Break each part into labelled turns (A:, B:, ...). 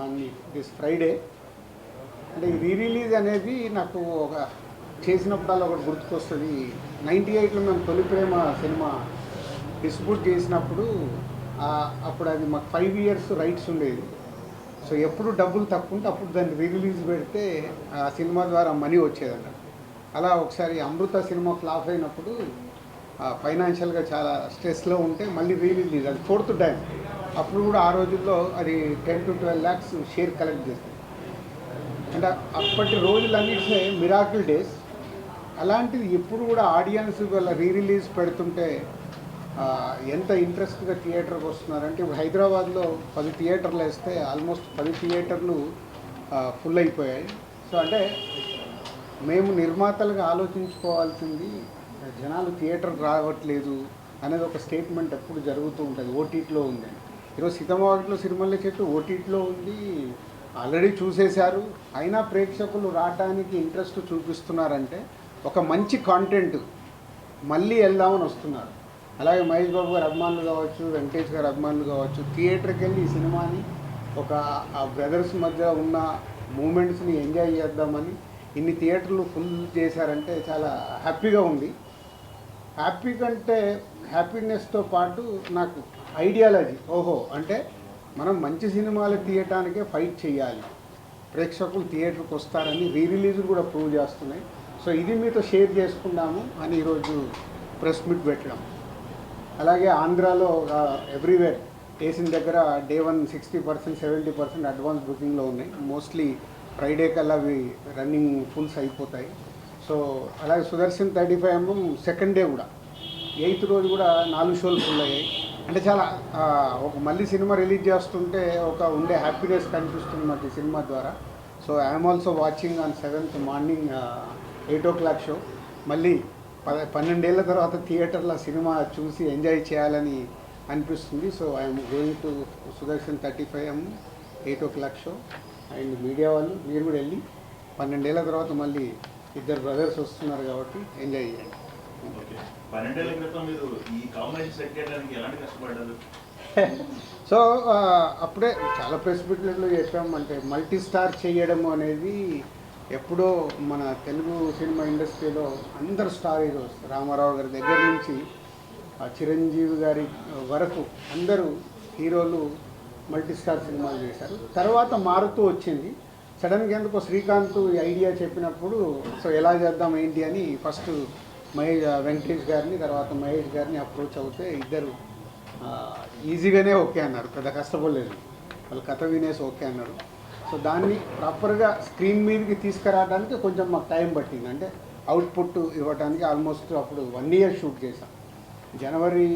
A: On this Friday. అంటే ఈ re release అనేది నాకు ఒక చేసినప్పుడల్లా ఒకటి గుర్తుకొస్తుంది. 98లో మేము తొలి ప్రేమ సినిమా డిస్ట్రిబ్యూట్ చేసినప్పుడు అప్పుడు అది మాకు 5 ఇయర్స్ రైట్స్ ఉండేది. సో ఎప్పుడు డబ్బులు తక్కువ ఉంటే అప్పుడు దాన్ని రీ రిలీజ్ పెడితే ఆ సినిమా ద్వారా మనీ వచ్చేదన్న. అలా ఒకసారి అమృత సినిమా ఫ్లాప్ అయినప్పుడు ఫైనాన్షియల్గా చాలా స్ట్రెస్లో ఉంటే మళ్ళీ రీ రిలీజ్, అది 4th టైం. అప్పుడు కూడా ఆ రోజుల్లో అది 10 to 12 lakhs షేర్ కలెక్ట్ చేస్తుంది. అంటే అప్పటి రోజులన్నింటినీ మిరాకిల్ డేస్. అలాంటిది ఎప్పుడు కూడా ఆడియన్స్ వాళ్ళ రీ రిలీజ్ పెడుతుంటే ఎంత ఇంట్రెస్ట్గా థియేటర్కి వస్తున్నారంటే, ఇప్పుడు హైదరాబాద్లో 10 థియేటర్లు వేస్తే ఆల్మోస్ట్ 10 థియేటర్లు ఫుల్ అయిపోయాయి. సో అంటే మేము నిర్మాతలుగా ఆలోచించుకోవాల్సింది, జనాలు థియేటర్కి రావట్లేదు అనేది ఒక స్టేట్మెంట్ ఎప్పుడు జరుగుతూ ఉంటుంది. ఓటీటీలో ఉంది. ఈరోజు సీతమ్మవాకిట్లో సిరిమల్లె చెట్టు ఓటీటీలో ఉంది, ఆల్రెడీ చూసేశారు. అయినా ప్రేక్షకులు రావడానికి ఇంట్రెస్ట్ చూపిస్తున్నారంటే ఒక మంచి కాంటెంట్ మళ్ళీ వెళ్దామని వస్తున్నారు. అలాగే మహేష్ బాబు గారు అభిమానులు కావచ్చు, వెంకటేష్ గారు అభిమానులు కావచ్చు, థియేటర్కి వెళ్ళి ఈ సినిమాని ఒక ఆ బ్రదర్స్ మధ్య ఉన్న మూమెంట్స్ని ఎంజాయ్ చేద్దామని ఇన్ని థియేటర్లు ఫుల్ చేశారంటే చాలా హ్యాపీగా ఉంది. హ్యాపీ కంటే హ్యాపీనెస్తో పాటు నాకు ఐడియాలజీ, ఓహో అంటే మనం మంచి సినిమాలు తీయటానికే ఫైట్ చేయాలి, ప్రేక్షకులు థియేటర్కి వస్తారని రీ రిలీజులు కూడా ప్రూవ్ చేస్తున్నాయి. సో ఇది మీతో షేర్ చేసుకుందాము అని ఈరోజు ప్రెస్ మీట్ పెట్టడం. అలాగే ఆంధ్రాలో ఎవ్రీవేర్ వేసిన దగ్గర డే 1 60%, 70% అడ్వాన్స్ బుకింగ్లో ఉన్నాయి. మోస్ట్లీ ఫ్రైడే కల్లా అవి రన్నింగ్ ఫుల్స్ అయిపోతాయి. సో అలాగే సుదర్శన్ 35mm సెకండ్ డే కూడా 8th రోజు కూడా 4 షోలు ఫుల్ అయ్యాయి. అంటే చాలా ఒక మళ్ళీ సినిమా రిలీజ్ చేస్తుంటే ఒక ఉండే హ్యాపీనెస్ కనిపిస్తుంది మాకు ఈ సినిమా ద్వారా. So I'm also watching on 7th morning 8 o'clock show. మళ్ళీ 12 ఏళ్ళ తర్వాత థియేటర్లో సినిమా చూసి ఎంజాయ్ చేయాలని అనిపిస్తుంది. So I'm going to Sudarshan 35mm 8 o'clock show. And media వాళ్ళు మీరు కూడా వెళ్ళి 12 ఏళ్ళ తర్వాత మళ్ళీ ఇద్దరు బ్రదర్స్ వస్తున్నారు కాబట్టి ఎంజాయ్ చేయండి.
B: 12 ఏళ్ల క్రితం మీరు ఈ కాంబినేషన్ సెట్ చేయడానికి ఎలాంటి కష్టపడ్డారు?
A: సో అప్పుడే చాలా ప్రెస్ మీట్లలో చెప్పామంటే మల్టీ స్టార్ చేయడం అనేది ఎప్పుడో మన తెలుగు సినిమా ఇండస్ట్రీలో అందరు స్టార్ హీరోస్, రామారావు గారి దగ్గర నుంచి చిరంజీవి గారి వరకు అందరూ హీరోలు మల్టీ స్టార్ సినిమాలు చేశారు. తర్వాత మారుతూ వచ్చింది. సడన్గా ఎందుకో శ్రీకాంత్ ఈ ఐడియా చెప్పినప్పుడు సో ఎలా చేద్దాం ఏంటి అని ఫస్ట్ వెంకటేష్ గారిని తర్వాత మహేష్ గారిని అప్రోచ్ అవుతే ఇద్దరు ఈజీగానే ఓకే అన్నారు, పెద్ద కష్టపడలేదు. వాళ్ళు కథ వినేసి ఓకే అన్నారు. సో దాన్ని ప్రాపర్గా స్క్రీన్ మీదకి తీసుకురావడానికి కొంచెం మాకు టైం పట్టింది. అంటే అవుట్పుట్ ఇవ్వడానికి ఆల్మోస్ట్ అప్పుడు 1 year షూట్ చేశాం. జనవరి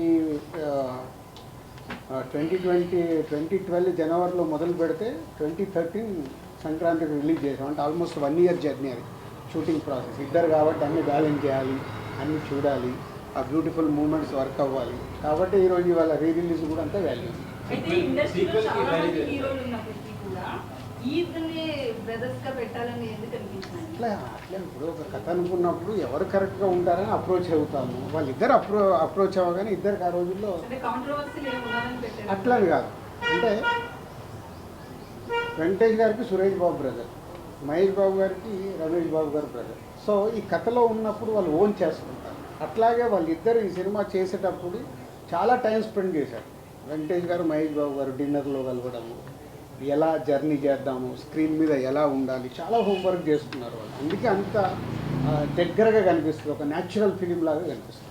A: 2012 జనవరిలో మొదలు పెడితే 2013 సంక్రాంతికి రిలీజ్ చేసాం. అంటే ఆల్మోస్ట్ 1 year జర్నీ అది షూటింగ్ ప్రాసెస్. ఇద్దరు కాబట్టి అన్నీ బ్యాలెన్స్ చేయాలి, అన్నీ చూడాలి, ఆ బ్యూటిఫుల్ మూమెంట్స్ వర్క్ అవ్వాలి. కాబట్టి ఈరోజు ఇవాళ రీ రిలీజ్ కూడా అంతా వాల్యూ. అట్లా ఇప్పుడు ఒక కథ అనుకున్నప్పుడు ఎవరు కరెక్ట్గా ఉంటారని అప్రోచ్ అవుతాము. వాళ్ళిద్దరు అప్రోచ్ అవ్వగానే ఇద్దరికి ఆ రోజుల్లో అట్లని కాదు. అంటే వెంకటేష్ గారికి సురేష్ బాబు బ్రదర్, మహేష్ బాబు గారికి రమేష్ బాబు గారు బ్రదర్. సో ఈ కథలో ఉన్నప్పుడు వాళ్ళు ఓన్ చేసుకుంటారు. అట్లాగే వాళ్ళిద్దరు ఈ సినిమా చేసేటప్పుడు చాలా టైం స్పెండ్ చేశారు. వెంకటేష్ గారు మహేష్ బాబు గారు డిన్నర్లో కలవడము, ఎలా జర్నీ చేద్దాము, స్క్రీన్ మీద ఎలా ఉండాలి, చాలా హోంవర్క్ చేసుకున్నారు వాళ్ళు. అందుకే అంత దగ్గరగా కనిపిస్తుంది, ఒక న్యాచురల్ ఫిలిం లాగా కనిపిస్తుంది.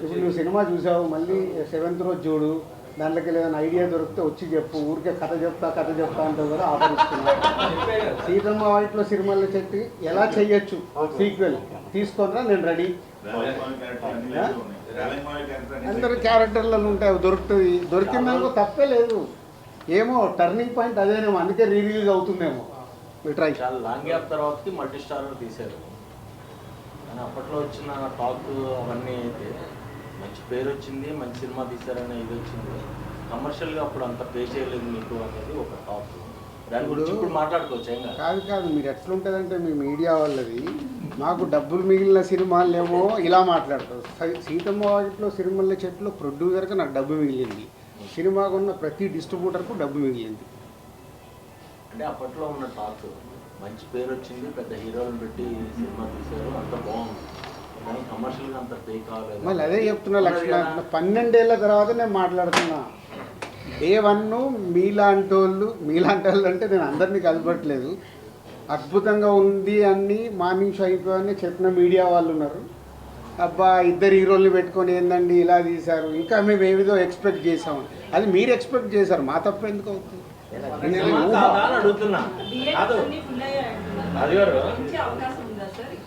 A: ఇప్పుడు నువ్వు సినిమా చూసావు, మళ్ళీ 7th రోజు చూడు, దాంట్లోకి ఏదైనా ఐడియా దొరికితే వచ్చి చెప్పు. ఊరికే కథ చెప్తా అంటావు కదా, ఆఫరిస్తున్నా. సీతమ్మ వాకిట్లో సిరిమల్లె చెట్టు ఎలా చెయ్యొచ్చు సీక్వెల్ తీసుకొనిరా, నేను రెడీ. అందరు క్యారెక్టర్లలో ఉంటాయి, దొరుకుతుంది. దొరికిందనుకో తప్పే లేదు. ఏమో టర్నింగ్ పాయింట్ అదేనేమో, అందుకే రీ రిలీజ్ అవుతుందేమో. ట్రై
C: చాలా లాంగ్ గ్యాప్ తర్వాతకి మల్టీ స్టార్ తీశారు. కానీ అప్పట్లో వచ్చిన టాక్ అవన్నీ అయితే మంచి పేరు వచ్చింది, మంచి సినిమా తీశారనే ఇది వచ్చింది. కమర్షియల్గా అప్పుడు అంత పే చేయలేదు మీకు అనేది ఒక టాక్. దాని గురించి ఇప్పుడు మాట్లాడుకోవచ్చు ఏం కాదు.
A: కాదు కాదు, మీరు ఎట్లుంటుందంటే మీ మీడియా వాళ్ళది మాకు డబ్బులు మిగిలిన సినిమాలేమో ఇలా మాట్లాడతారు. సీతమ్మ వాకిట్లో సిరిమల్ల చెట్లు ప్రొడ్యూసర్కి నాకు డబ్బు మిగిలింది, సినిమాకు ఉన్న ప్రతి డిస్ట్రిబ్యూటర్కు డబ్బు మిగిలింది.
C: అంటే అప్పట్లో ఉన్న టాక్ మంచి పేరు వచ్చింది, పెద్ద హీరోలను పెట్టి సినిమా తీశారు, అంత బాగుంది. కానీ కమర్షియల్గా అంత ఫేక్ కావాలి.
A: మళ్ళీ అదే చెప్తున్నా లక్ష్మణ, 12 ఏళ్ళ తర్వాత నేను మాట్లాడుతున్నా. డే 1 మీలాంటి వాళ్ళు అంటే నేను అందరినీ కలపట్లేదు, అద్భుతంగా ఉంది అని మార్నింగ్ షో అయిపోయి చెప్పిన మీడియా వాళ్ళు ఉన్నారు. అబ్బా 2 హీరోల్ని పెట్టుకొని ఏందండి ఇలా తీశారు, ఇంకా మేము ఏదో ఎక్స్పెక్ట్ చేసాము. అది మీరు ఎక్స్పెక్ట్ చేశారు, మా తప్పు ఎందుకు అవుతుంది?
C: అడుగుతున్నా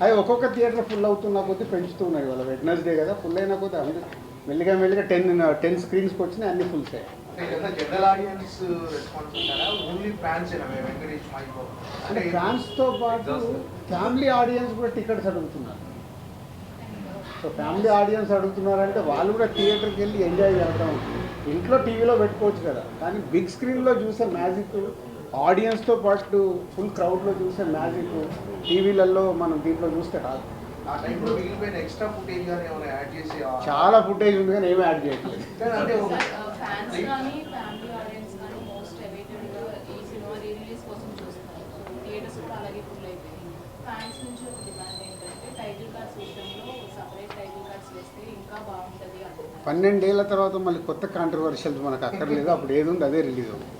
A: అది ఒక్కొక్క థియేటర్ ఫుల్ అవుతున్నా కొద్దీ పెంచుతూ ఉన్నారు. ఇవాళ వెడ్నెస్డే కదా, ఫుల్ అయినా కొద్దీ అందరూ మెల్లిగా 10 స్క్రీన్స్కి వచ్చినాయి, అన్ని ఫుల్స్ అయ్యాయి.
D: జనరల్ ఆడియన్స్ రెస్పాన్స్ ఉంటారా, ఓన్లీ ఫ్యాన్స్ వెంకటేష్ మైకో
A: అంటే ఫ్యాన్స్తో పాటు ఫ్యామిలీ ఆడియన్స్ కూడా టికెట్స్ అడుగుతున్నారు. సో ఫ్యామిలీ ఆడియన్స్ అడుగుతున్నారంటే వాళ్ళు కూడా థియేటర్కి వెళ్ళి ఎంజాయ్ చేయడం. ఇంట్లో టీవీలో పెట్టుకోవచ్చు కదా, కానీ బిగ్ స్క్రీన్లో చూసే మ్యాజిక్, ఆడియన్స్తో పాటు ఫుల్ క్రౌడ్లో చూసే మ్యాజిక్ టీవీలలో మనం దీంట్లో చూస్తే రాదు.
D: ఆ టైంలో మిగిలిపోయిన ఎక్స్ట్రా ఫుటేజ్ కానీ ఏమైనా యాడ్ చేసి
A: చాలా ఫుటేజ్ ఉంది కానీ ఏమీ యాడ్ చేయట్లేదు.
D: అంటే
E: ఫ్యాన్స్ కానీ ఫ్యామిలీ ఆడియన్స్ కానీ మోస్ట్ అవైటెడ్గా ఈ సినిమా రీరిలీజ్ కోసం చూస్తున్నారు. సో థియేటర్స్ కూడా అలాగే ఫుల్ అయిపోయింది. ఫ్యాన్స్ నుంచి ఒక డిమాండ్ ఏంటంటే టైటిల్ కార్డ్స్ విషయంలో సపరేట్ టైటిల్ కార్డ్స్ వేస్తే ఇంకా బాగుంటుంది అంటున్నారు.
A: 12 ఏళ్ళ తర్వాత మళ్ళీ కొత్త కాంట్రవర్షియల్స్ మనకు అక్కర్లేదు, అప్పుడు ఏది ఉంది అదే రిలీజ్ అవుతుంది.